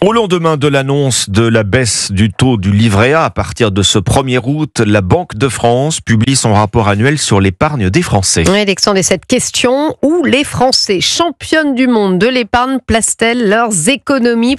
Au lendemain de l'annonce de la baisse du taux du livret A à partir de ce 1er août, la Banque de France publie son rapport annuel sur l'épargne des Français. Oui, Alexandre, et cette question, où les Français, championnes du monde de l'épargne, placent-ils leurs économies?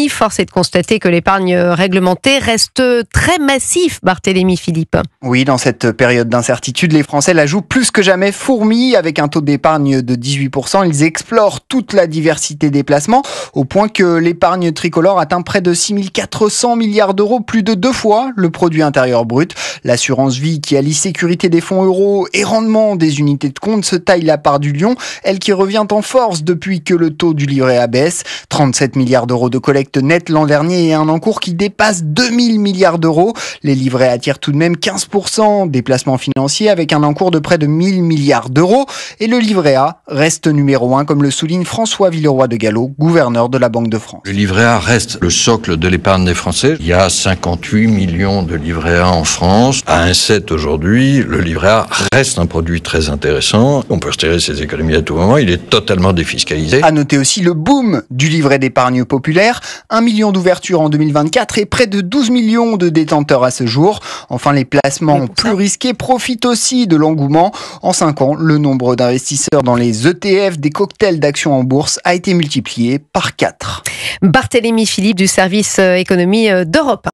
Force est de constater que l'épargne réglementée reste très massif, Barthélémy Philippe. Oui, dans cette période d'incertitude, les Français la jouent plus que jamais fourmi. Avec un taux d'épargne de 18%, ils explorent toute la diversité des placements, au point que l'épargne tricolore atteint près de 6 400 milliards d'euros, plus de 2 fois le produit intérieur brut. L'assurance vie, qui allie sécurité des fonds euros et rendement des unités de compte, se taille la part du lion, elle qui revient en force depuis que le taux du livret A baisse. 37 milliards d'euros de collecte nette l'an dernier et un encours qui dépasse 2000 milliards d'euros. Les livrets attirent tout de même 15% des placements financiers avec un encours de près de 1000 milliards d'euros. Et le livret A reste numéro 1, comme le souligne François Villeroy de Galhau, gouverneur de la Banque de France. Le livret A reste le socle de l'épargne des Français. Il y a 58 millions de livrets A en France. À 1,7 aujourd'hui, le livret A reste un produit très intéressant. On peut retirer ses économies à tout moment. Il est totalement défiscalisé. À noter aussi le boom du livret d'épargne populaire. 1 million d'ouvertures en 2024 et près de 12 millions de détenteurs à ce jour. Enfin, les placements plus risqués profitent aussi de l'engouement. En 5 ans, le nombre d'investisseurs dans les ETF des cocktails d'actions en bourse a été multiplié par 4. Barthélémy Philippe du service économie d'Europe 1.